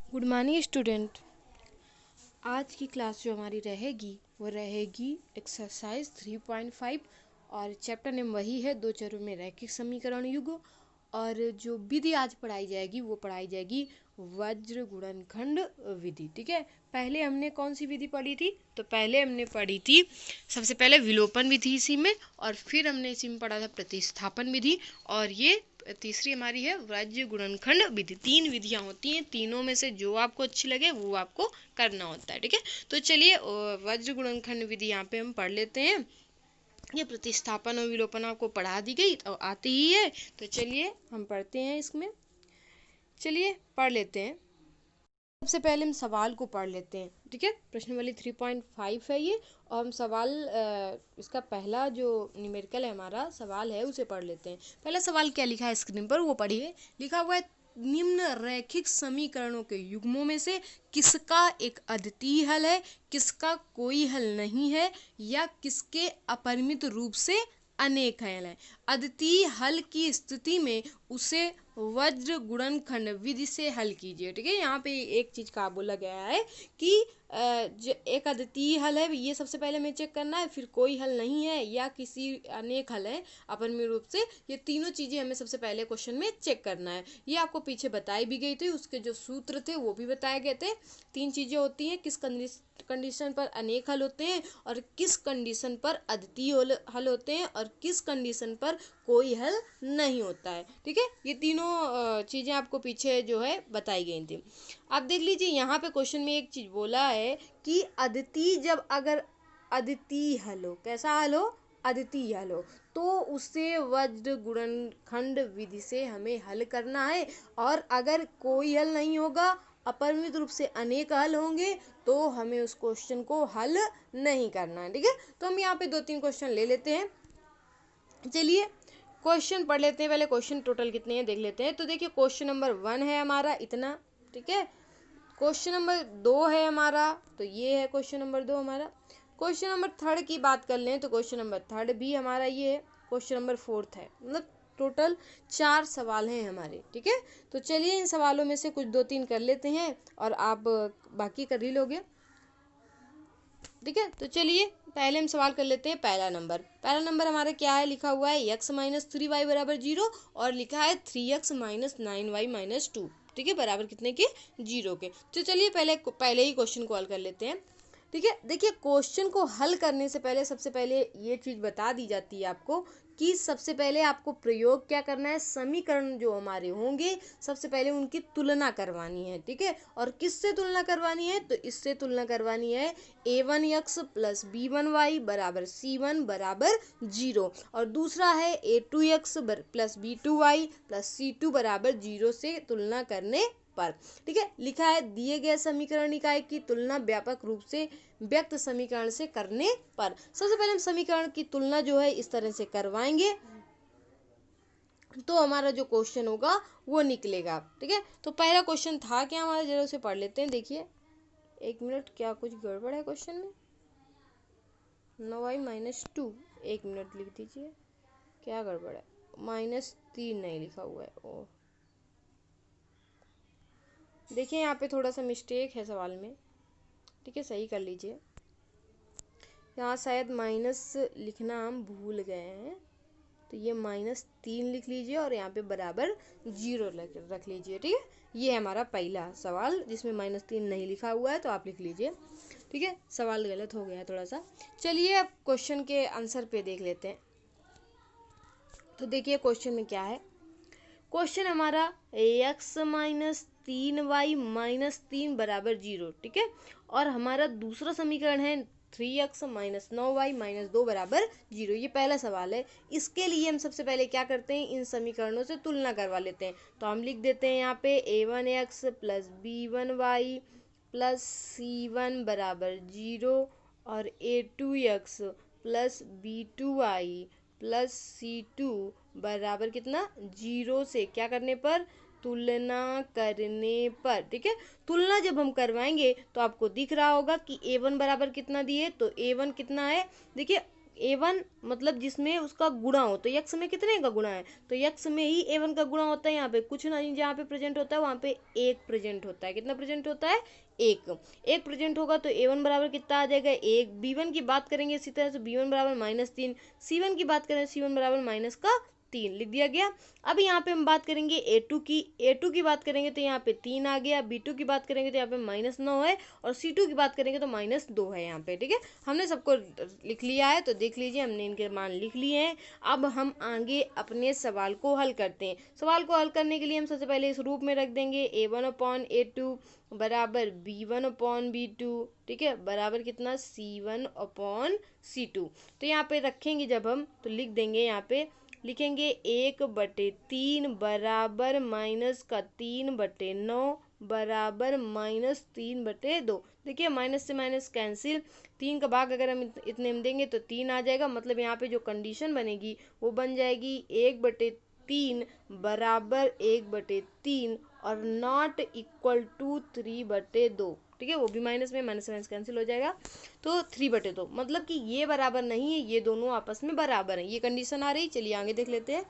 Good morning student. आज की class जो हमारी रहेगी वो रहेगी एक्सरसाइज 3.5 और चैप्टर नेम वही है दो चरों में रैखिक समीकरण युग। और जो विधि आज पढ़ाई जाएगी वो पढ़ाई जाएगी वज्र गुणनखंड विधि। ठीक है, पहले हमने कौन सी विधि पढ़ी थी? तो पहले हमने पढ़ी थी सबसे पहले विलोपन विधि इसी में, और फिर हमने इसी में पढ़ा था प्रतिस्थापन विधि, और ये तीसरी हमारी है वज्र गुणनखंड विधि। तीन विधियां होती हैं, तीनों में से जो आपको अच्छी लगे वो आपको करना होता है। ठीक है, तो चलिए वज्र गुणनखंड विधि यहाँ पे हम पढ़ लेते हैं। ये प्रतिस्थापन और विलोपन आपको पढ़ा दी गई तो आती ही है, तो चलिए हम पढ़ते हैं इसमें। चलिए पढ़ लेते हैं। सबसे पहले हम सवाल को पढ़ लेते हैं। ठीक है, प्रश्नावली 3.5 है ये, और हम सवाल इसका पहला जो न्यूमेरिकल है हमारा सवाल है उसे पढ़ लेते हैं। पहला सवाल क्या लिखा है स्क्रीन पर वो पढ़िए। लिखा हुआ है निम्न रैखिक समीकरणों के युग्मों में से किसका एक अद्वितीय हल है, किसका कोई हल नहीं है, या किसके अपरिमित रूप से अनेक हल हैं। अद्वितीय हल की स्थिति में उसे वज्र गुणनखंड विधि से हल कीजिए। ठीक है, यहाँ पे एक चीज का बोला गया है कि जो एक अद्वितीय हल है ये सबसे पहले हमें चेक करना है, फिर कोई हल नहीं है या किसी अनेक हल है अपरिमित रूप से। ये तीनों चीजें हमें सबसे पहले क्वेश्चन में चेक करना है। ये आपको पीछे बताई भी गई थी, उसके जो सूत्र थे वो भी बताए गए थे। तीन चीजें होती हैं, किस कंडीशन पर अनेक हल होते हैं, और किस कंडीशन पर अद्वितीय हल होते हैं, और किस कंडीशन पर कोई हल नहीं होता है। ठीक है, ये तीनों चीजें आपको पीछे जो है बताई गई थी। अब देख लीजिए यहाँ पे क्वेश्चन में एक चीज बोला है कि अद्वितीय जब अगर अद्वितीय हल हो, कैसा हल हो? अद्वितीय हल हो, तो उसे वज्र गुणनखंड विधि से हमें हल करना है। और अगर कोई हल नहीं होगा, अपरिमित रूप से अनेक हल होंगे, तो हमें उस क्वेश्चन को हल नहीं करना है। ठीक है, तो हम यहाँ पे दो तीन क्वेश्चन ले लेते हैं। चलिए क्वेश्चन पढ़ लेते हैं। पहले क्वेश्चन टोटल कितने हैं देख लेते हैं। तो देखिए क्वेश्चन नंबर 1 है हमारा इतना। ठीक है, क्वेश्चन नंबर 2 है हमारा, तो ये है क्वेश्चन नंबर 2 हमारा। क्वेश्चन नंबर 3 की बात कर लें तो क्वेश्चन नंबर 3 भी हमारा ये है। क्वेश्चन नंबर 4 है, मतलब टोटल 4 सवाल हैं हमारे। ठीक है, तो चलिए इन सवालों में से कुछ दो तीन कर लेते हैं और आप बाकी कर ही लोगे। ठीक है, तो चलिए पहले हम सवाल कर लेते हैं। पहला नंबर हमारा क्या है? लिखा हुआ है x माइनस 3y बराबर 0, और लिखा है 3x माइनस 9y माइनस 2। ठीक है, बराबर कितने के? 0 के। तो चलिए पहले ही क्वेश्चन को हल कर लेते हैं। ठीक है, देखिए क्वेश्चन को हल करने से पहले सबसे पहले ये चीज बता दी जाती है आपको कि सबसे पहले आपको प्रयोग क्या करना है। समीकरण जो हमारे होंगे सबसे पहले उनकी तुलना करवानी है। ठीक है, और किससे तुलना करवानी है? तो इससे तुलना करवानी है a1x प्लस b1y बराबर c1 बराबर 0, और दूसरा है a2x plus b2y plus c2 बराबर 0 से तुलना करने पर। ठीक है, लिखा है दिए गए समीकरण इकाई की तुलना व्यापक रूप से व्यक्त समीकरण से करने पर। सबसे पहले हम समीकरण की तुलना जो है इस तरह से करवाएंगे तो हमारा जो क्वेश्चन होगा वो निकलेगा। ठीक है, तो पहला क्वेश्चन था क्या हमारा, जरा उसे पढ़ लेते हैं। देखिए एक मिनट, क्या कुछ गड़बड़ है क्वेश्चन में? 9y माइनस 2, एक मिनट लिख दीजिए, क्या गड़बड़ है? -3 नहीं लिखा हुआ है। ओ देखिए यहाँ पे थोड़ा सा मिस्टेक है सवाल में। ठीक है, सही कर लीजिए। यहाँ शायद माइनस लिखना हम भूल गए हैं, तो ये -3 लिख लीजिए और यहाँ पे बराबर 0 रख लीजिए। ठीक है, ये है हमारा पहला सवाल जिसमें -3 नहीं लिखा हुआ है, तो आप लिख लीजिए। ठीक है, सवाल गलत हो गया है थोड़ा सा। चलिए अब क्वेश्चन के आंसर पे देख लेते हैं। तो देखिए क्वेश्चन में क्या है। क्वेश्चन हमारा x माइनस 3y माइनस 3 बराबर 0। ठीक है, और हमारा दूसरा समीकरण है 3x माइनस 9y माइनस 2 बराबर 0। ये पहला सवाल है। इसके लिए हम सबसे पहले क्या करते हैं, इन समीकरणों से तुलना करवा लेते हैं। तो हम लिख देते हैं यहाँ पे a1x plus b1y plus c1 बराबर 0, और a2x plus b2y plus c2 बराबर कितना? 0 से क्या करने पर? तुलना करने पर। ठीक है, तुलना जब हम करवाएंगे तो आपको दिख रहा होगा कि a1 बराबर कितना दिए, तो a1 कितना है? देखिए a1 मतलब जिसमें उसका गुणा हो, तो यक्स में कितने का गुणा है, तो यक्स में ही a1 का गुणा होता है। यहाँ पे कुछ नहीं जहाँ पे प्रेजेंट होता है वहाँ पे एक प्रेजेंट होता है। कितना प्रेजेंट होता है, एक प्रेजेंट होगा तो a1 बराबर कितना आ जाएगा, एक। b1 की बात करेंगे इसी तरह से b1 बराबर -3, c1 की बात करें c1 बराबर -3 लिख दिया गया। अब यहाँ पे हम बात करेंगे a2 की बात करेंगे तो यहाँ पे 3 आ गया, b2 की बात करेंगे तो यहाँ पे -9 है, और c2 की बात करेंगे तो -2 है यहाँ पे। ठीक है, हमने सबको लिख लिया है, तो देख लीजिए हमने इनके मान लिख लिए हैं। अब हम आगे अपने सवाल को हल करते हैं। सवाल को हल करने के लिए हम सबसे पहले इस रूप में रख देंगे a1/a2 बराबर b1/b2, ठीक है, बराबर कितना c1/c2। तो यहाँ पे रखेंगे जब हम, तो लिख देंगे, यहाँ पे लिखेंगे 1/3 बराबर -3/9 बराबर -3/2। देखिए माइनस से माइनस कैंसिल, 3 का भाग अगर हम इतने में देंगे तो 3 आ जाएगा। मतलब यहाँ पे जो कंडीशन बनेगी वो बन जाएगी 1/3 बराबर 1/3 और नॉट इक्वल टू 3/2। ठीक है, वो भी माइनस में, माइनस माइनस कैंसिल हो जाएगा, तो 3/2। मतलब कि ये बराबर नहीं है, ये दोनों आपस में बराबर है, ये कंडीशन आ रही। चलिए आगे देख लेते हैं।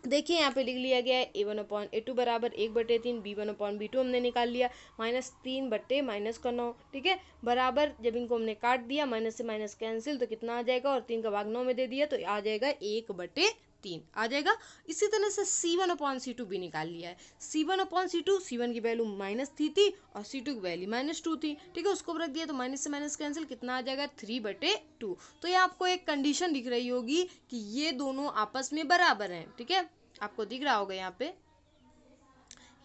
देखिए यहाँ पे लिख लिया गया है a1/a2 बराबर 1/3, b1/b2 हमने निकाल लिया, -3/-9। ठीक है, बराबर जब इनको हमने काट दिया, माइनस से माइनस कैंसिल, तो कितना आ जाएगा, और 3 का भाग 9 में दे दिया तो आ जाएगा 1/3 आ जाएगा। इसी तरह से c1/c2 भी निकाल लिया है। c1/c2, c1 की वैल्यू -3 थी और c2 की वैल्यू -2 थी। ठीक है, उसको रख दिया तो माइनस से माइनस कैंसिल, कितना आ जाएगा 3/2। तो ये आपको एक कंडीशन दिख रही होगी कि ये दोनों आपस में बराबर हैं। ठीक है, आपको दिख रहा होगा यहाँ पे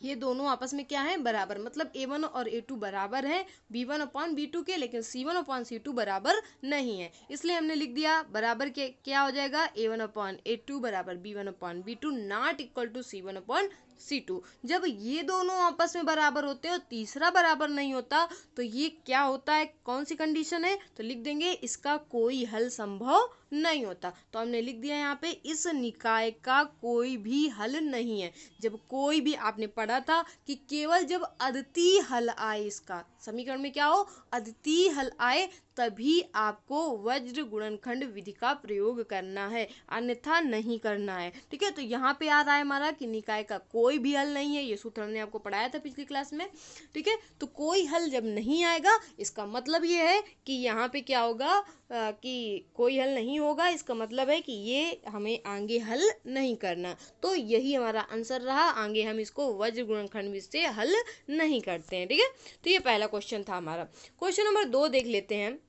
ये दोनों आपस में क्या है, बराबर। मतलब a1 और a2 बराबर है b1/b2 के, लेकिन c1/c2 बराबर नहीं है। इसलिए हमने लिख दिया बराबर के क्या हो जाएगा, a1/a2 बराबर b1/b2 not equal to c1/c2। जब ये दोनों आपस में बराबर होते हैं और तीसरा बराबर नहीं होता तो ये क्या होता है, कौन सी कंडीशन है, तो लिख देंगे इसका कोई हल संभव नहीं होता। तो हमने लिख दिया यहाँ पे इस निकाय का कोई भी हल नहीं है। जब कोई भी, आपने पढ़ा था कि केवल जब अद्वितीय हल आए, इसका समीकरण में क्या हो, अद्वितीय हल आए, तभी आपको वज्र गुणनखंड विधि का प्रयोग करना है, अन्यथा नहीं करना है। ठीक है, तो यहाँ पे आ रहा है हमारा कि निकाय का कोई भी हल नहीं है। ये सूत्र हमने आपको पढ़ाया था पिछली क्लास में। ठीक है, तो कोई हल जब नहीं आएगा, इसका मतलब ये है कि यहाँ पे क्या होगा कि कोई हल नहीं होगा, इसका मतलब है कि ये हमें आगे हल नहीं करना। तो यही हमारा आंसर रहा, आगे हम इसको वज्र गुणनखंड विधि से हल नहीं करते हैं। ठीक है, तो ये पहला क्वेश्चन था हमारा। क्वेश्चन नंबर 2 देख लेते हैं।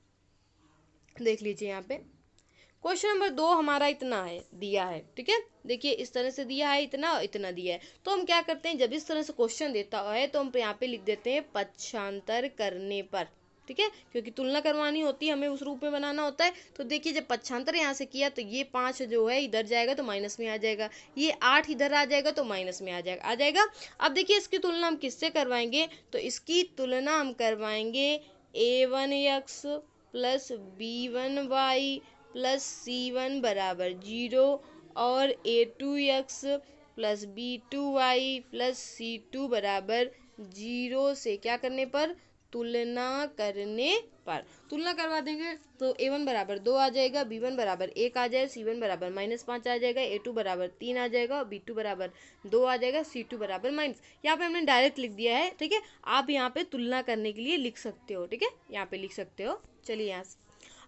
देख लीजिए यहाँ पे क्वेश्चन नंबर 2 हमारा इतना है, दिया है। ठीक है, देखिए इस तरह से दिया है, इतना इतना दिया है। तो हम क्या करते हैं, जब इस तरह से क्वेश्चन देता है तो हम यहाँ पे लिख देते हैं पक्षांतर करने पर। ठीक है, क्योंकि तुलना करवानी होती है, हमें उस रूप में बनाना होता है। तो देखिए जब पक्षांतर यहाँ से किया तो ये 5 जो है इधर जाएगा तो माइनस में आ जाएगा, ये 8 इधर आ जाएगा तो माइनस में आ जाएगा। अब देखिए इसकी तुलना हम किससे करवाएंगे, तो इसकी तुलना हम करवाएंगे a1x plus b1y plus c1 बराबर 0 और a2x plus b2y plus c2 बराबर 0 से क्या करने पर, तुलना करने पर। तुलना करवा देंगे तो a1 बराबर 2 आ जाएगा, b1 बराबर 1 आ जाएगा, c1 बराबर -5 आ जाएगा, a2 बराबर 3 आ जाएगा और b2 बराबर 2 आ जाएगा, c2 बराबर माइनस। यहाँ पे हमने डायरेक्ट लिख दिया है। ठीक है, आप यहाँ पे तुलना करने के लिए लिख सकते हो। ठीक है, यहाँ पे लिख सकते हो। चलिए यहाँ से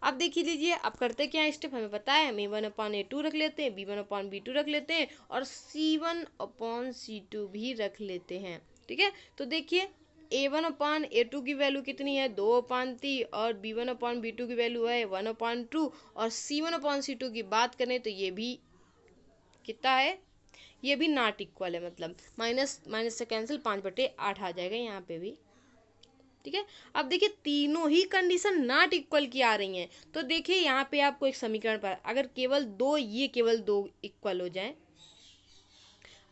अब देखिए लीजिए, अब करते क्या है स्टेप, हमें पता है, हम a1/a2 रख लेते हैं, b1/b2 रख लेते हैं और c1/c2 भी रख लेते हैं। ठीक है, तो देखिए a1/a2 की वैल्यू कितनी है, 2/3 और b1/b2 की वैल्यू है 1/2 और c1/c2 की बात करें तो ये भी कितना है, ये भी नॉट इक्वल है। मतलब माइनस माइनस से कैंसिल, 5/8 आ जाएगा यहाँ पे भी। ठीक है, अब देखिए तीनों ही कंडीशन नॉट इक्वल की आ रही हैं। तो देखिए यहाँ पे आपको एक समीकरण पर अगर केवल दो, ये केवल 2 इक्वल हो जाए,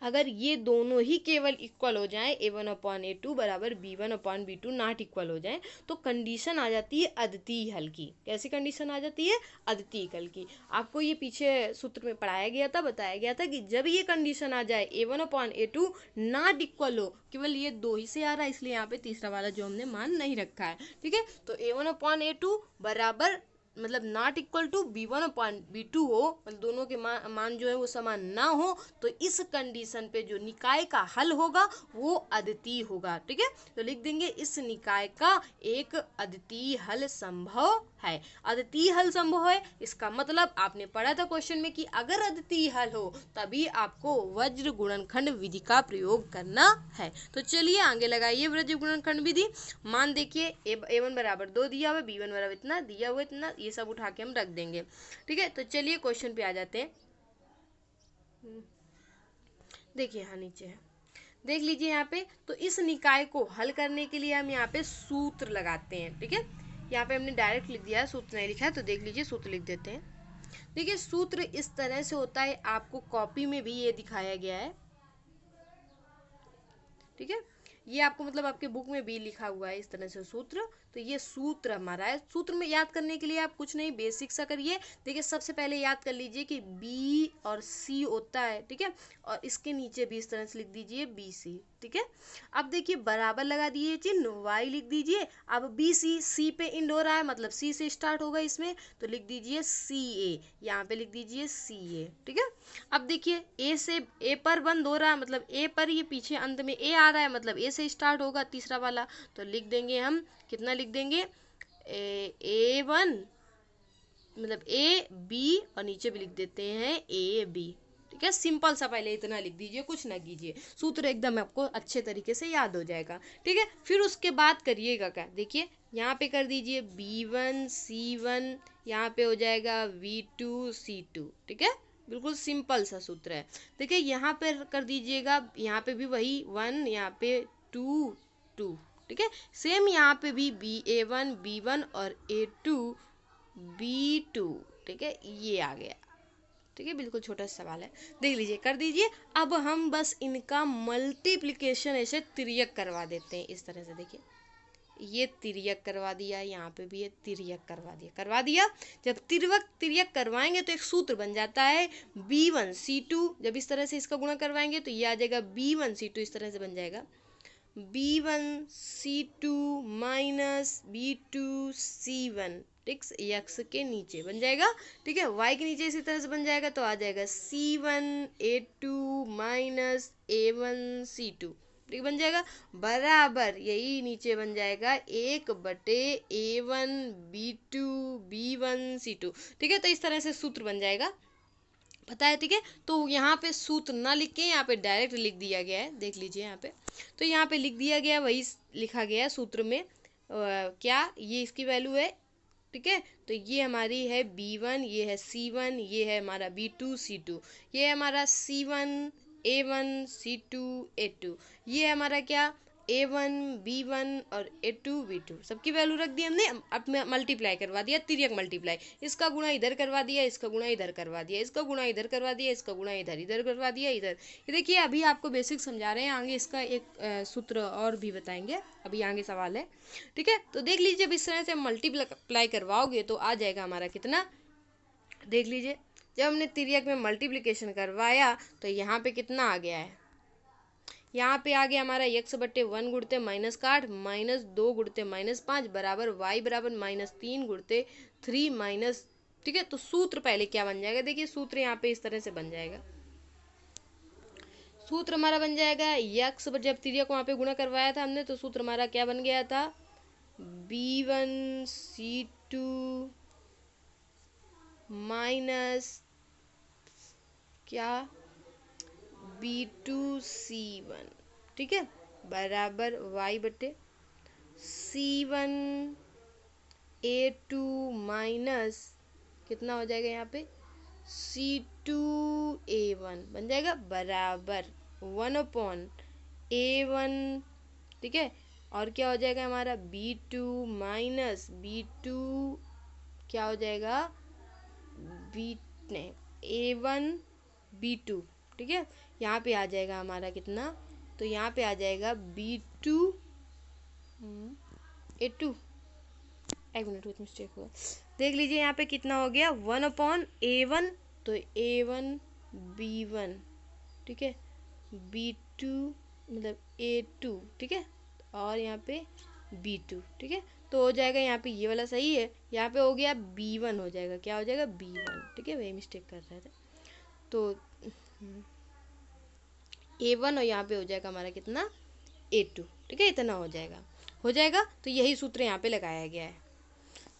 अगर ये दोनों ही केवल इक्वल हो जाए, a1/a2 बराबर b1/b2 नॉट इक्वल हो जाए, तो कंडीशन आ जाती है अद्वितीय हल की। कैसी कंडीशन आ जाती है, अद्वितीय हल की। आपको ये पीछे सूत्र में पढ़ाया गया था, बताया गया था कि जब ये कंडीशन आ जाए a1/a2 नॉट इक्वल हो, केवल ये 2 ही से आ रहा है, इसलिए यहाँ पे तीसरा वाला जो हमने मान नहीं रखा है। ठीक है, तो a1/a2 बराबर मतलब not equal to b1 upon b2 हो, मतलब दोनों के मान जो है वो समान ना हो, तो इस कंडीशन पे जो निकाय का हल होगा वो अद्वितीय होगा। ठीक है, तो लिख देंगे इस निकाय का एक अद्वितीय हल संभव है। अद्वितीय हल संभव है, इसका मतलब आपने पढ़ा था क्वेश्चन में कि अगर अद्वितीय हल हो तभी आपको वज्र गुणनखंड विधि का प्रयोग करना है। तो चलिए आगे लगाइए वज्र गुणनखंड विधि। मान देखिए a1 बराबर 2 दिया हुआ, b1 बराबर इतना दिया हुआ, इतना, ये सब उठा के हम रख देंगे। ठीक है, तो चलिए क्वेश्चन पे आ जाते हैं। देखिए यहाँ नीचे है, देख लीजिए यहाँ पे। तो इस निकाय को हल करने के लिए हम यहाँ पे सूत्र लगाते हैं। ठीक है, यहाँ पे हमने डायरेक्ट लिख दिया है, सूत्र नहीं लिखा है, तो देख लीजिए सूत्र लिख देते हैं। देखिए सूत्र इस तरह से होता है, आपको कॉपी में भी ये दिखाया गया है। ठीक है, ये आपको मतलब आपके बुक में भी लिखा हुआ है इस तरह से सूत्र। तो ये सूत्र हमारा है। सूत्र में याद करने के लिए आप कुछ नहीं, बेसिक सा करिए। देखिए सबसे पहले याद कर लीजिए कि बी और सी होता है। ठीक है, और इसके नीचे भी इस तरह से लिख दीजिए बी सी। ठीक है, अब देखिए बराबर लगा दिए चिन्ह, वाई लिख दीजिए। अब बी सी, सी पे इंड हो रहा है मतलब सी से स्टार्ट होगा इसमें, तो लिख दीजिए सी ए, यहाँ पे लिख दीजिए सी ए। ठीक है, अब देखिए ए से ए पर बंद हो रहा है, मतलब ए पर, ये पीछे अंत में ए आ रहा है, मतलब ए से स्टार्ट होगा तीसरा वाला, तो लिख देंगे हम, कितना लिख देंगे, ए वन, मतलब ए बी, और नीचे भी लिख देते हैं ए बी। ठीक है, सिंपल सा पहले इतना लिख दीजिए, कुछ ना कीजिए, सूत्र एकदम आपको अच्छे तरीके से याद हो जाएगा। ठीक है, फिर उसके बाद करिएगा क्या, देखिए यहाँ पे कर दीजिए b1 c1, यहाँ पे हो जाएगा v2 c2। ठीक है, बिल्कुल सिंपल सा सूत्र है। देखिए यहाँ पे कर दीजिएगा, यहाँ पे भी वही 1, यहाँ पे 2 2। ठीक है, सेम यहाँ पे भी a1 b1 और a2 b2। ठीक है, ये आ गया। ठीक है, बिल्कुल छोटा सा सवाल है, देख लीजिए, कर दीजिए। अब हम बस इनका मल्टीप्लिकेशन ऐसे तिर्यक करवा देते हैं इस तरह से। देखिए ये तिर्यक करवा दिया, यहाँ पे भी ये तिर्यक करवा दिया। जब तिर्यक करवाएंगे तो एक सूत्र बन जाता है b1 c2। जब इस तरह से इसका गुणा करवाएंगे तो ये आ जाएगा b1 c2, इस तरह से बन जाएगा b1 c2 minus b2 c1। ठीक, यक्स के नीचे बन जाएगा। ठीक है, y के नीचे इसी तरह से बन जाएगा, तो आ जाएगा c1 a2 minus a1 c2। ठीक, बन जाएगा बराबर, यही नीचे बन जाएगा 1/a1 b2 b1 c2। ठीक है, तो इस तरह से सूत्र बन जाएगा, पता है। ठीक है, तो यहाँ पे सूत्र ना लिख के यहाँ पे डायरेक्ट लिख दिया गया है, देख लीजिए यहाँ पे। तो यहाँ पे लिख दिया गया, वही लिखा गया है सूत्र में, क्या ये इसकी वैल्यू है। ठीक है, तो ये हमारी है b1, ये है c1, ये है हमारा b2 c2, ये है हमारा c1 a1 c2 a2, ये है हमारा क्या a1 b1 और a2 b2, सबकी वैल्यू रख दी हमने। अब मल्टीप्लाई करवा दिया, तिर्यक मल्टीप्लाई, इसका गुणा इधर करवा दिया, इसका गुणा इधर करवा दिया, इसका गुणा इधर करवा दिया, इसका गुणा इधर इधर करवा दिया, इधर। ये देखिए अभी आपको बेसिक समझा रहे हैं, आगे इसका एक सूत्र और भी बताएंगे, अभी आगे सवाल है। ठीक है, तो देख लीजिए, अब इस तरह से मल्टीप्लाई करवाओगे तो आ जाएगा हमारा कितना, देख लीजिए। जब हमने तिर्यक में मल्टीप्लिकेशन करवाया तो यहाँ पे कितना आ गया है, यहाँ पे आ गया हमारा x/1 गुणते -8 -2 गुणते -5 बराबर y बराबर -3 गुणते 3 माइनस। ठीक है, तो सूत्र पहले क्या बन जाएगा, देखिए सूत्र यहाँ पे इस तरह से बन जाएगा। सूत्र हमारा बन जाएगा x, जब तिर्यक वहाँ पे गुणा करवाया था हमने, तो सूत्र हमारा क्या बन गया था, b1 c2 माइनस क्या b2 c1। ठीक है, बराबर y/c1 a2 माइनस कितना हो जाएगा यहाँ पे c2 a1 बन जाएगा, बराबर 1/a1। ठीक है, और क्या हो जाएगा हमारा b2 माइनस b2 क्या हो जाएगा a1 b2। ठीक है, यहाँ पे आ जाएगा हमारा कितना, तो यहाँ पे आ जाएगा b2 a2, एक मिनट कुछ मिस्टेक हुआ, देख लीजिए यहाँ पे कितना हो गया 1/a1, तो a1 b1। ठीक है, b2 मतलब a2। ठीक है, और यहाँ पे B2, ठीक है। तो हो जाएगा यहाँ पे ये वाला सही है, यहाँ पे हो गया B1 हो जाएगा, क्या हो जाएगा B1, ठीक है, वही मिस्टेक कर रहे थे। तो A1 और यहाँ पे हो जाएगा हमारा कितना A2, ठीक है, इतना हो जाएगा, हो जाएगा। तो यही सूत्र यहाँ पे लगाया गया है।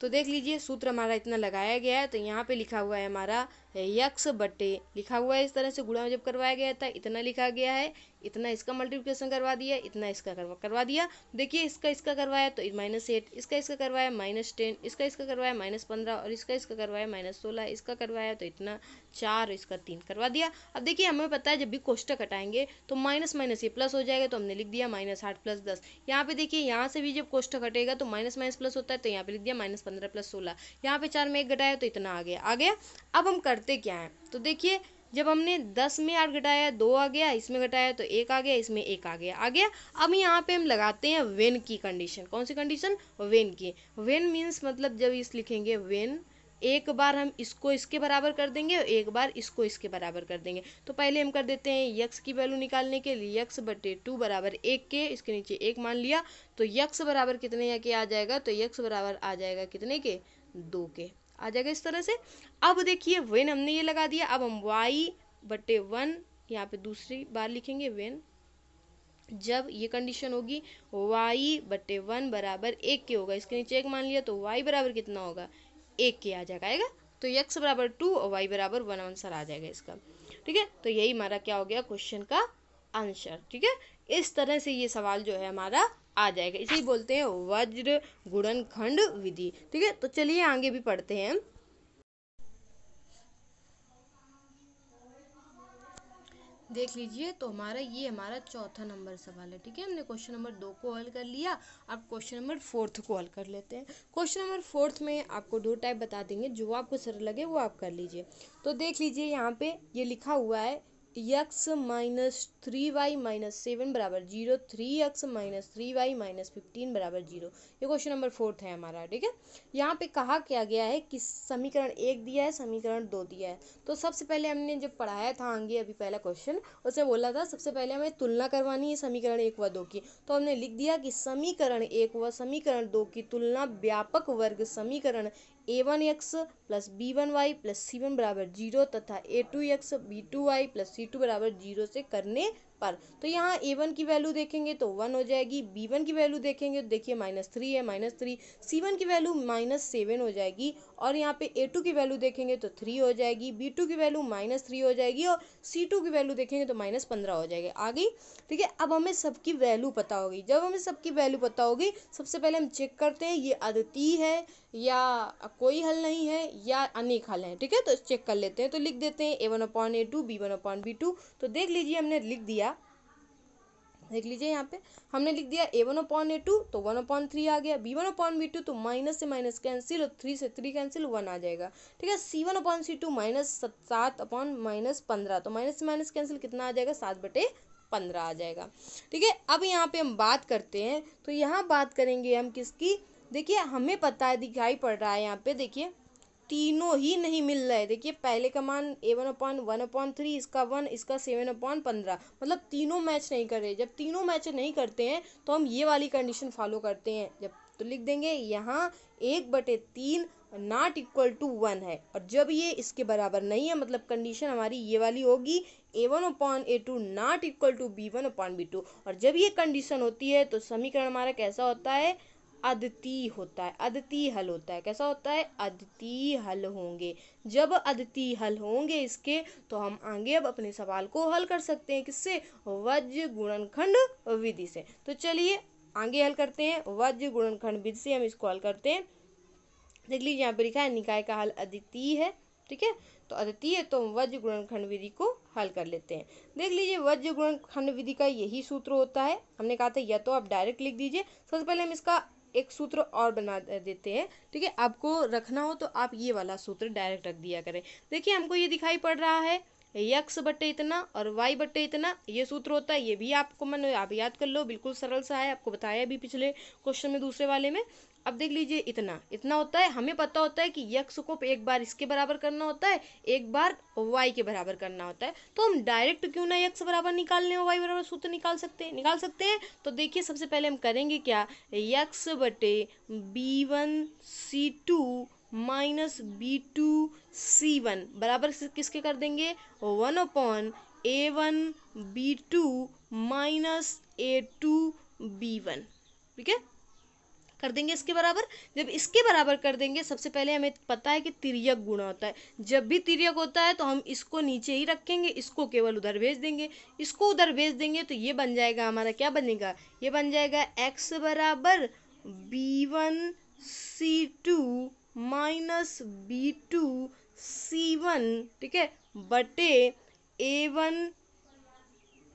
तो देख लीजिए सूत्र हमारा इतना लगाया गया है। तो यहाँ पे लिखा हुआ है हमारा यक्स बटे, लिखा हुआ है इस तरह से, गुणा जब करवाया गया था इतना लिखा गया है, इतना इसका मल्टीप्लिकेशन करवा दिया, इतना इसका करवा दिया। देखिए इसका करवाया तो -8, इसका करवाया -10, इसका करवाया -15 और इसका करवाया -16, इसका करवाया तो इतना 4, इसका 3 करवा दिया। अब देखिए हमें पता है जब भी कोष्टक हटाएंगे तो माइनस माइनस ये प्लस हो जाएगा, तो हमने लिख दिया -8 + 10। यहाँ पे देखिए यहाँ से भी जब कोष्टक हटेगा तो माइनस माइनस प्लस होता है, तो यहाँ पे लिख दिया -15 + 16। यहाँ पे 4 में 1 घटाया तो इतना आ गया। अब हम करते क्या है, तो देखिए जब हमने 10 में 8 घटाया 2 आ गया, इसमें घटाया तो 1 आ गया, इसमें 1 आ गया। अब यहाँ पे हम लगाते हैं वेन की कंडीशन। कौन सी कंडीशन, वेन की। वेन मीन्स मतलब जब इस लिखेंगे वेन, एक बार हम इसको इसके बराबर कर देंगे और एक बार इसको इसके बराबर कर देंगे। तो पहले हम कर देते हैं यक्स की वैल्यू निकालने के लिए, यक्स बटे 2 बराबर 1 के, इसके नीचे 1 मान लिया, तो यक्स बराबर कितने के आ जाएगा, तो यक्स बराबर आ जाएगा कितने के, 2 के आ जाएगा इस तरह से। अब देखिए वेन हमने ये लगा दिया, अब हम y बटे 1 यहाँ पे दूसरी बार लिखेंगे वेन, जब ये कंडीशन होगी y बटे 1 बराबर 1 के होगा, इसके नीचे 1 मान लिया, तो y बराबर कितना होगा 1 के आ जाएगा। तो x बराबर 2 और y बराबर 1 आंसर आ जाएगा इसका, ठीक है। तो यही हमारा क्या हो गया क्वेश्चन का आंसर, ठीक है। इस तरह से ये सवाल जो है हमारा आ जाएगा, इसे ही बोलते हैं वज्र गुणनखंड विधि, ठीक है। तो चलिए आगे भी पढ़ते हैं। देख लीजिए तो हमारा चौथा नंबर सवाल है, ठीक है। हमने क्वेश्चन नंबर 2 को हल कर लिया, अब क्वेश्चन नंबर 4 को हल कर लेते हैं। क्वेश्चन नंबर 4 में आपको 2 टाइप बता देंगे, जो आपको सरल लगे वो आप कर लीजिए। तो देख लीजिए यहाँ पे ये लिखा हुआ है x - 3y - 7 बराबर 0, 3x - 3y - 15 बराबर 0। ये क्वेश्चन नंबर 4 है हमारा, ठीक है। यहाँ पे कहा क्या गया है कि समीकरण 1 दिया है, समीकरण 2 दिया है। तो सबसे पहले हमने जब पढ़ाया था आगे अभी पहला क्वेश्चन, उसमें बोला था सबसे पहले हमें तुलना करवानी है समीकरण 1 व 2 की। तो हमने लिख दिया कि समीकरण 1 व समीकरण 2 की तुलना व्यापक वर्ग समीकरण a1x + b1y + c1 बराबर 0 तथा a2x b2y + c2 बराबर 0 से करने पर। तो यहाँ a1 की वैल्यू देखेंगे तो 1 हो जाएगी, b1 की वैल्यू देखेंगे तो देखिए -3 है, -3, c1 की वैल्यू -7 हो जाएगी, और यहाँ पे a2 की वैल्यू देखेंगे तो 3 हो जाएगी, b2 की वैल्यू -3 हो जाएगी, और c2 की वैल्यू देखेंगे तो -15 हो जाएगी, आ गई, ठीक है। अब हमें सबकी वैल्यू पता होगी, जब हमें सबकी वैल्यू पता होगी सबसे पहले हम चेक करते हैं ये अद्वितीय है या कोई हल नहीं है या अनेक हल है, ठीक है। तो चेक कर लेते हैं, तो लिख देते हैं a1/a2 b1/b2। तो देख लीजिए हमने लिख दिया, देख लीजिए यहाँ पे हमने लिख दिया a1/a2 तो 1/3 आ गया, b1/b2 तो माइनस से माइनस कैंसिल और 3 से 3 कैंसिल 1 आ जाएगा, ठीक है। c1/c2 -7/-15 तो माइनस से माइनस कैंसिल कितना आ जाएगा 7/15 आ जाएगा, ठीक है। अब यहाँ पे हम बात करते हैं, तो यहाँ बात करेंगे हम किसकी, देखिए हमें पता है दिखाई पड़ रहा है यहाँ पे, देखिए तीनों ही नहीं मिल रहा है। देखिए पहले का मान a1/1/3, इसका 1, इसका 7/15, मतलब तीनों मैच नहीं कर रहे। जब तीनों मैच नहीं करते हैं तो हम ये वाली कंडीशन फॉलो करते हैं, जब तो लिख देंगे यहाँ 1/3 नॉट इक्वल टू 1 है, और जब ये इसके बराबर नहीं है मतलब कंडीशन हमारी ये वाली होगी a1/a2 not equal to b1/b2, और जब ये कंडीशन होती है तो समीकरण हमारा कैसा होता है, अद्वितीय होता है, अद्वितीय हल होता है। कैसा होता है, अद्वितीय हल होंगे। जब अद्वितीय हल होंगे इसके तो हम आगे अब अपने सवाल को हल कर सकते हैं, किससे, वज्र गुणनखंड विधि से। तो चलिए आगे हल करते हैं, वज्र गुणनखंड विधि से हम इसको हल करते हैं। देख लीजिए यहाँ पे लिखा है निकाय का हल अद्वितीय है, ठीक है। तो अद्वितीय तो हम वज्र गुणनखंड विधि को हल कर लेते हैं। देख लीजिए वज्र गुणनखंड विधि का यही सूत्र होता है, हमने कहा था या तो आप डायरेक्ट लिख दीजिए। सबसे पहले हम इसका एक सूत्र और बना देते हैं, ठीक है। आपको रखना हो तो आप ये वाला सूत्र डायरेक्ट रख दिया करें। देखिए हमको ये दिखाई पड़ रहा है x बटे इतना और y बटे इतना, ये सूत्र होता है। ये भी आपको आप याद कर लो, बिल्कुल सरल सा है, आपको बताया भी पिछले क्वेश्चन में दूसरे वाले में। अब देख लीजिए, इतना इतना होता है, हमें पता होता है कि x को एक बार इसके बराबर करना होता है, एक बार y के बराबर करना होता है। तो हम डायरेक्ट क्यों ना x बराबर निकालने और y बराबर सूत्र निकाल सकते हैं। तो देखिए, सबसे पहले हम करेंगे क्या, x बटे b1c2 माइनस b2c1 बराबर किसके कर देंगे, 1/a1b2 माइनस a2b1, ठीक है, कर देंगे इसके बराबर। जब इसके बराबर कर देंगे, सबसे पहले हमें पता है कि तिर्यक गुणा होता है। जब भी तिर्यक होता है तो हम इसको नीचे ही रखेंगे, इसको केवल उधर भेज देंगे। इसको उधर भेज देंगे तो ये बन जाएगा हमारा, क्या बनेगा, ये बन जाएगा x बराबर b1c2 माइनस b2c1, ठीक है, बटे a1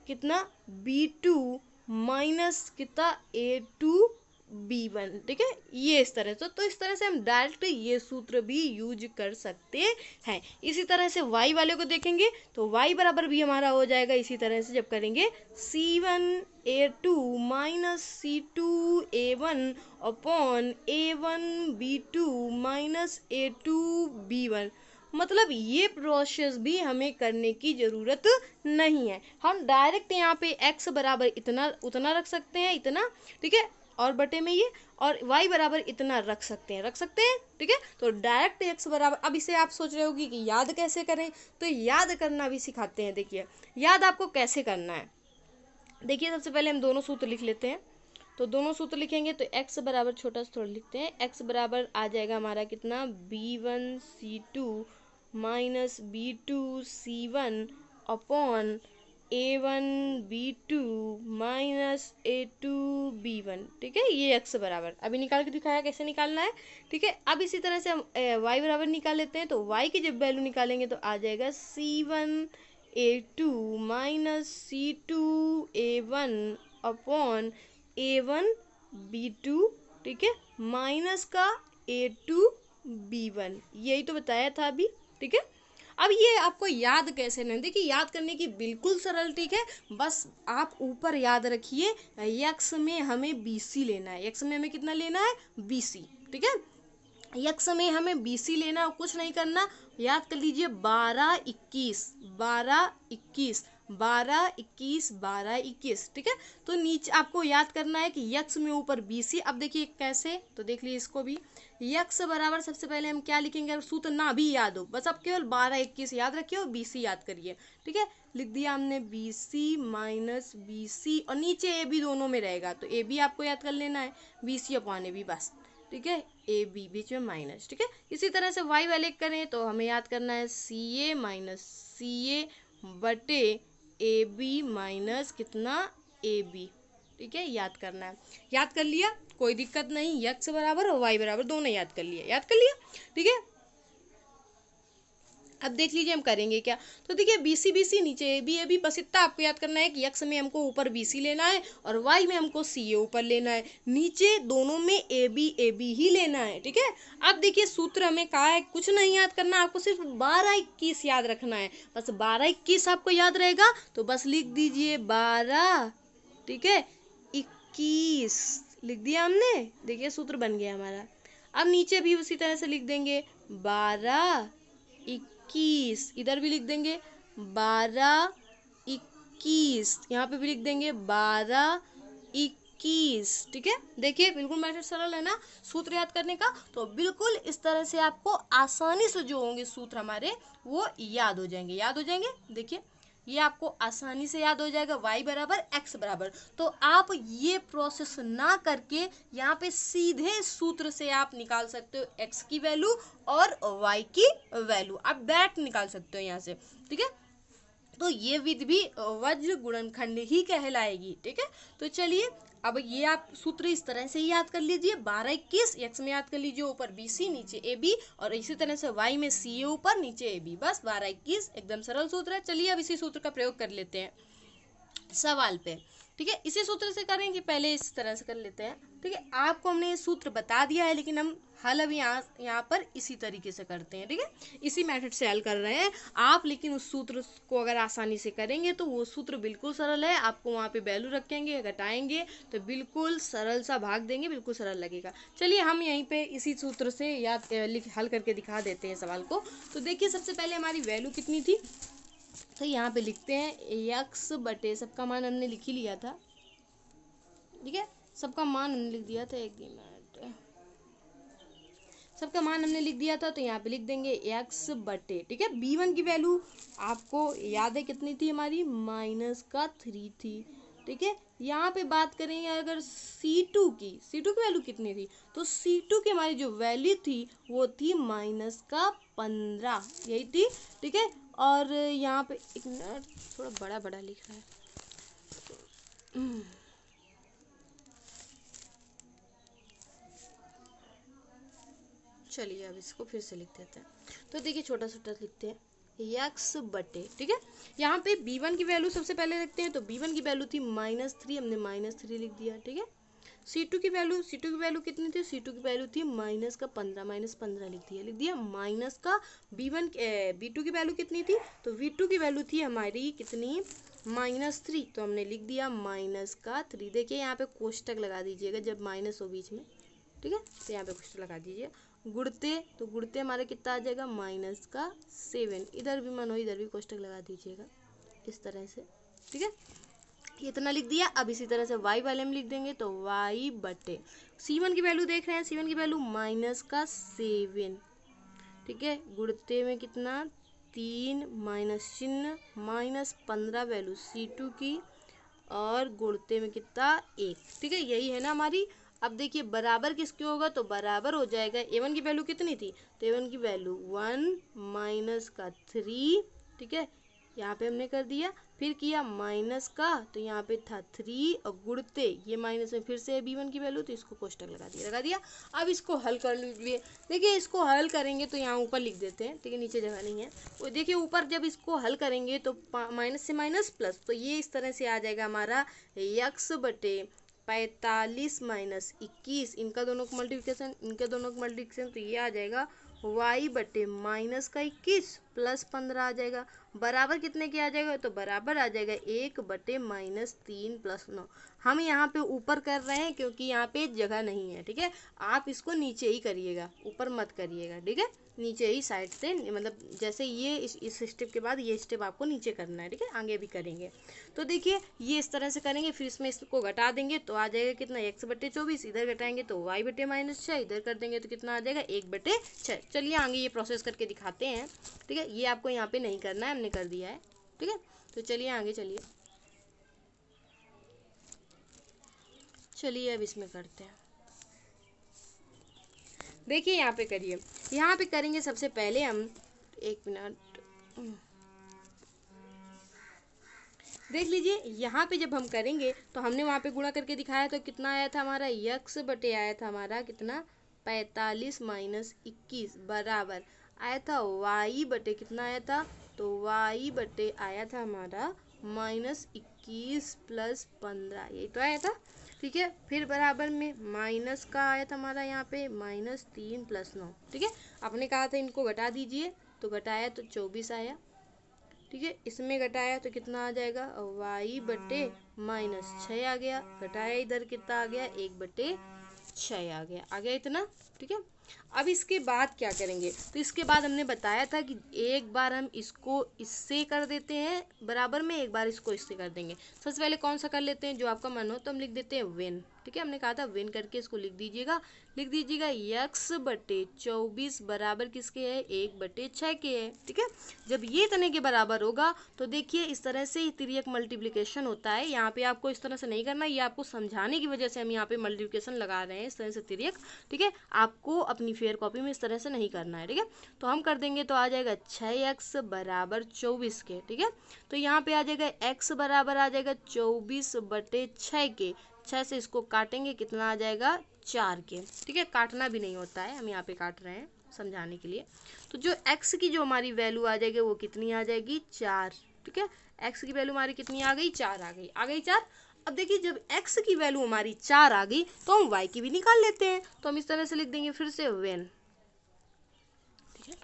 कितना b2 माइनस कितना a2b1, ठीक है, ये इस तरह से। तो इस तरह से हम डायरेक्ट ये सूत्र भी यूज कर सकते हैं। इसी तरह से y वाले को देखेंगे तो y बराबर भी हमारा हो जाएगा इसी तरह से, जब करेंगे c1a2 minus c2a1 upon a1b2 minus a2b1। मतलब ये प्रोसेस भी हमें करने की ज़रूरत नहीं है, हम डायरेक्ट यहाँ पे x बराबर इतना उतना रख सकते हैं, इतना, ठीक है, और बटे में ये, और y बराबर इतना रख सकते हैं, ठीक है। तो डायरेक्ट x बराबर, अब इसे आप सोच रहे होगी कि याद कैसे करें, तो याद करना भी सिखाते हैं। देखिए, याद आपको कैसे करना है। देखिए, सबसे पहले हम दोनों सूत्र लिख लेते हैं। तो दोनों सूत्र लिखेंगे तो x बराबर, छोटा सा थोड़ा लिखते हैं, x बराबर आ जाएगा हमारा कितना, b1c2 minus b2c1 upon a1b2 minus a2b1, ठीक है, ये x बराबर अभी निकाल के दिखाया कैसे निकालना है, ठीक है। अब इसी तरह से हम y बराबर निकाल लेते हैं। तो y की जब वैल्यू निकालेंगे तो आ जाएगा c1a2 minus c2a1 upon a1b2, ठीक है, माइनस का a2b1, यही तो बताया था अभी, ठीक है। अब ये आपको याद कैसे नहीं, देखिए याद करने की बिल्कुल सरल, ठीक है। बस आप ऊपर याद रखिए, x में हमें BC लेना है, x में हमें कितना लेना है, BC, ठीक है, x में हमें BC लेना, कुछ नहीं करना, याद कर लीजिए 12 21 12 21 12 21 12 21, ठीक है। तो नीचे आपको याद करना है कि x में ऊपर BC। अब देखिए कैसे, तो देख लीजिए इसको भी, x बराबर सबसे पहले हम क्या लिखेंगे, अगर सूत्र ना भी याद हो, बस आप केवल 12 21 याद रखिए और BC याद करिए, ठीक है। लिख दिया हमने BC माइनस BC, और नीचे AB दोनों में रहेगा, तो AB आपको याद कर लेना है, BC अपॉन AB, बस, ठीक है, AB बीच में माइनस, ठीक है। इसी तरह से y वाले करें तो हमें याद करना है CA माइनस CA बटे AB माइनस कितना AB, ठीक है, याद करना है। याद कर लिया, कोई दिक्कत नहीं, x बराबर और y बराबर दोनों याद कर लिया, ठीक है। अब देख लीजिए हम करेंगे क्या। तो देखिए BC BC नीचे AB AB, बस इतना आपको याद करना है कि x में हमको ऊपर BC लेना है और y में हमको CA ऊपर लेना है, नीचे दोनों में AB AB ही लेना है, ठीक है। अब देखिए सूत्र हमें कहा है, कुछ नहीं याद करना, आपको सिर्फ 12 21 याद रखना है, बस 12 21 आपको याद रहेगा तो बस लिख दीजिए 12, ठीक है, 21 लिख दिया हमने, देखिए सूत्र बन गया हमारा। अब नीचे भी उसी तरह से लिख देंगे 12 21, इधर भी लिख देंगे 12 21, यहाँ पे भी लिख देंगे 12 21, ठीक है। देखिए बिल्कुल मैथड सरल है ना सूत्र याद करने का, तो बिल्कुल इस तरह से आपको आसानी से जो होंगे सूत्र हमारे वो याद हो जाएंगे, देखिए ये आपको आसानी से याद हो जाएगा, y बराबर x बराबर। तो आप ये प्रोसेस ना करके यहाँ पे सीधे सूत्र से आप निकाल सकते हो x की वैल्यू और y की वैल्यू, आप डायरेक्ट निकाल सकते हो यहाँ से, ठीक है। तो ये विधि भी वज्र गुणनखंड ही कहलाएगी, ठीक है। तो चलिए अब ये आप सूत्र इस तरह से ही याद कर लीजिए, 12 21 x में याद कर लीजिए ऊपर BC नीचे AB, और इसी तरह से y में CA ऊपर नीचे AB, बस 12 21 एकदम सरल सूत्र है। चलिए अब इसी सूत्र का प्रयोग कर लेते हैं सवाल पे। ठीक है, इसी सूत्र से करेंगे, पहले इस तरह से कर लेते हैं। ठीक है, आपको हमने ये सूत्र बता दिया है, लेकिन हम हल अभी यहाँ पर इसी तरीके से करते हैं। ठीक है, इसी मेथड से हल कर रहे हैं आप, लेकिन उस सूत्र को अगर आसानी से करेंगे तो वो सूत्र बिल्कुल सरल है। आपको वहाँ पे वैल्यू रखेंगे, घटाएंगे तो बिल्कुल सरल सा भाग देंगे, बिल्कुल सरल लगेगा। चलिए हम यहीं पे इसी सूत्र से याद हल करके दिखा देते हैं सवाल को। तो देखिए, सबसे पहले हमारी वैल्यू कितनी थी, तो यहाँ पे लिखते हैं x बटे, सबका मान हमने लिख ही लिया था। ठीक है, सबका मान हमने लिख दिया था, एक मिनट, सबका मान हमने लिख दिया था, तो यहाँ पे लिख देंगे x बटे। ठीक है, b1 की वैल्यू आपको याद है कितनी थी हमारी, -3 थी। ठीक है, यहाँ पे बात करेंगे अगर C2 की वैल्यू कितनी थी, तो C2 की हमारी जो वैल्यू थी वो थी -15, यही थी। ठीक है, और यहाँ पे एक मिनट, थोड़ा बड़ा बड़ा लिख रहा है, चलिए अब इसको फिर से लिख देते हैं। तो देखिए, छोटा छोटा लिखते हैं x बटे। ठीक है, यहाँ पे b1 की वैल्यू सबसे पहले रखते हैं, तो b1 की वैल्यू थी -3, हमने -3 लिख दिया। ठीक है, C2 की वैल्यू कितनी थी, C2 की वैल्यू थी -15 लिख दिया। माइनस का B2 की वैल्यू कितनी थी, तो V2 की वैल्यू थी हमारी कितनी, -3, तो हमने लिख दिया -3। देखिए यहाँ पे कोष्टक लगा दीजिएगा जब माइनस हो बीच में। ठीक है, तो यहाँ पे कोष्टक लगा दीजिए। गुड़ते हमारा कितना आ जाएगा, -7, इधर भी मन हो इधर भी कोष्टक लगा दीजिएगा इस तरह से। ठीक है, इतना लिख दिया। अब इसी तरह से y वाले में लिख देंगे, तो y बटे C1 की वैल्यू देख रहे हैं, C1 की वैल्यू -7। ठीक है, गुणते में कितना, 3 माइनस चिन्ह, -15 वैल्यू C2 की, और गुणते में कितना, 1। ठीक है, यही है ना हमारी। अब देखिए बराबर किसके होगा, तो बराबर हो जाएगा, A1 की वैल्यू कितनी थी, तो A1 की वैल्यू 1 -3। ठीक है, यहाँ पे हमने कर दिया, फिर किया माइनस का, तो यहाँ पे था 3, और गुणते ये माइनस में फिर से b1 की वैल्यू, तो इसको कोष्टक लगा दिया। अब इसको हल कर लीजिए। देखिए, इसको हल करेंगे तो यहाँ ऊपर लिख देते हैं, ठीक है, नीचे जगह नहीं है। वो देखिए ऊपर जब इसको हल करेंगे तो माइनस से माइनस प्लस, तो ये इस तरह से आ जाएगा हमारा x बटे 45 - 21, इनका दोनों का मल्टीप्लिकेशन, तो ये आ जाएगा y बटे -21 + 15 आ जाएगा। बराबर कितने के आ जाएगा, तो बराबर आ जाएगा 1 बटे -3 + 9। हम यहाँ पे ऊपर कर रहे हैं क्योंकि यहाँ पे जगह नहीं है। ठीक है, आप इसको नीचे ही करिएगा, ऊपर मत करिएगा। ठीक है, नीचे ही साइड से, मतलब जैसे ये इस स्टेप के बाद ये स्टेप आपको नीचे करना है। ठीक है, आगे भी करेंगे। तो देखिए ये इस तरह से करेंगे, फिर इसमें इसको घटा देंगे तो आ जाएगा कितना, x बटे 24, इधर घटाएंगे तो y बटे -6, इधर कर देंगे तो कितना आ जाएगा, 1 बटे 6। चलिए आगे ये प्रोसेस करके दिखाते हैं। ठीक है, ये आपको यहाँ पे नहीं करना है, हमने कर दिया है। ठीक है, तो चलिए आगे चलिए अब इसमें करते हैं। देखिए यहाँ पे करिए, यहाँ पे करेंगे सबसे पहले हम, एक मिनट देख लीजिए, यहाँ पे जब हम करेंगे तो हमने वहाँ पे गुणा करके दिखाया, तो कितना आया था हमारा, x बटे आया था हमारा कितना, 45 - 21 बराबर आया था y बटे कितना आया था, तो y बटे आया था हमारा -21 + 15, यही तो आया था। ठीक है, फिर बराबर में माइनस का आया था हमारा यहाँ पे -3 + 9। ठीक है, आपने कहा था इनको घटा दीजिए, तो घटाया तो 24 आया। ठीक है, इसमें घटाया तो कितना आ जाएगा, y बटे -6 आ गया, घटाया इधर कितना आ गया, 1 बटे 6 आ गया इतना। ठीक है, अब इसके बाद क्या करेंगे, तो इसके बाद हमने बताया था कि एक बार हम इसको इससे कर देते हैं बराबर में, एक बार इसको इससे कर देंगे। सबसे पहले कौन सा कर लेते हैं, जो आपका मन हो, तो हम लिख देते हैं वेन। ठीक है, हमने कहा था वेन करके इसको लिख दीजिएगा x बटे 24 बराबर किसके है, 1 बटे 6 के है। ठीक है, जब ये इतने के बराबर होगा तो देखिए इस तरह से तिर्यक मल्टीप्लिकेशन होता है। यहाँ पे आपको इस तरह से नहीं करना, ये आपको समझाने की वजह से हम यहाँ पे मल्टीप्लिकेशन लगा रहे हैं इस तरह से तिर्यक। ठीक है, आपको अपनी फेयर कॉपी में इस तरह से नहीं करना है। ठीक है, तो हम कर देंगे तो आ जाएगा 6x बराबर 24 के। ठीक है, तो यहाँ पे आ जाएगा x बराबर आ जाएगा 24 बटे 6 के। 6 से इसको काटेंगे, कितना आ जाएगा, 4 के। ठीक है, काटना भी नहीं होता है, हम यहाँ पे काट रहे हैं समझाने के लिए। तो जो x की जो हमारी वैल्यू आ जाएगी वो कितनी आ जाएगी, 4। ठीक है, x की वैल्यू हमारी कितनी आ गई, 4 आ गई 4। अब देखिए जब x की वैल्यू हमारी 4 आ गई तो हम y की भी निकाल लेते हैं। तो हम इस तरह से लिख देंगे फिर से वेन, ठीक है,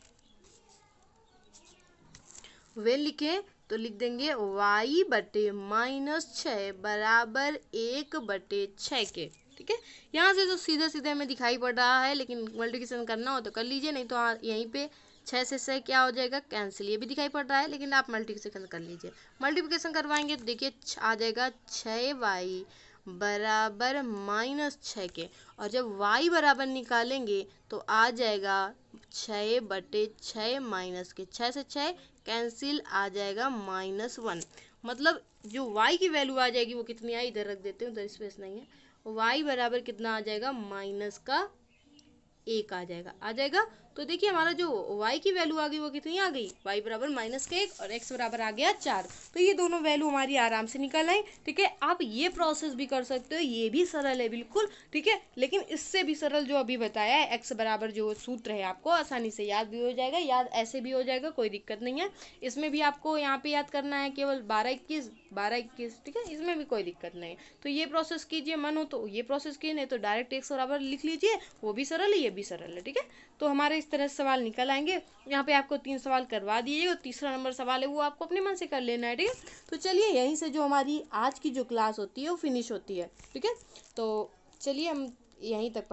वेन लिखे तो लिख देंगे y बटे -6 बराबर 1/6 के, ठीक है। यहाँ से तो सीधे सीधे हमें दिखाई पड़ रहा है, लेकिन मल्टीप्लिकेशन करना हो तो कर लीजिए, नहीं तो यहीं पे 6 से 6 क्या हो जाएगा, कैंसिल। ये भी दिखाई पड़ रहा है, लेकिन आप मल्टीप्लिकेशन कर लीजिए। मल्टीप्लिकेशन करवाएंगे तो देखिए आ जाएगा 6y बराबर -6 के, और जब y बराबर निकालेंगे तो आ जाएगा 6/6 माइनस के, 6 से 6 कैंसिल, आ जाएगा -1। मतलब जो y की वैल्यू आ जाएगी वो कितनी आई, इधर रख देते हैं, उधर स्पेस नहीं है। y बराबर कितना आ जाएगा, -1 आ जाएगा, आ जाएगा। तो देखिए हमारा जो y की वैल्यू आ गई वो कितनी आ गई, y बराबर -1 और x बराबर आ गया 4। तो ये दोनों वैल्यू हमारी आराम से निकल आई, ठीक है। आप ये प्रोसेस भी कर सकते हो, ये भी सरल है बिल्कुल, ठीक है, लेकिन इससे भी सरल जो अभी बताया है, x बराबर जो सूत्र है आपको आसानी से याद भी हो जाएगा, याद ऐसे भी हो जाएगा, कोई दिक्कत नहीं है। इसमें भी आपको यहाँ पे याद करना है केवल 12-21, ठीक है, इसमें भी कोई दिक्कत नहीं। तो ये प्रोसेस कीजिए, मन हो तो ये प्रोसेस कीजिए, नहीं तो डायरेक्ट x बराबर लिख लीजिए, वो भी सरल है, ये भी सरल है, ठीक है। तो हमारे इस तरह से सवाल निकल आएंगे। यहाँ पे आपको 3 सवाल करवा दिए, और तीसरा नंबर सवाल है वो आपको अपने मन से कर लेना है, ठीक है। तो चलिए यहीं से जो हमारी आज की जो क्लास होती है वो फिनिश होती है, ठीक है। तो चलिए हम यहीं तक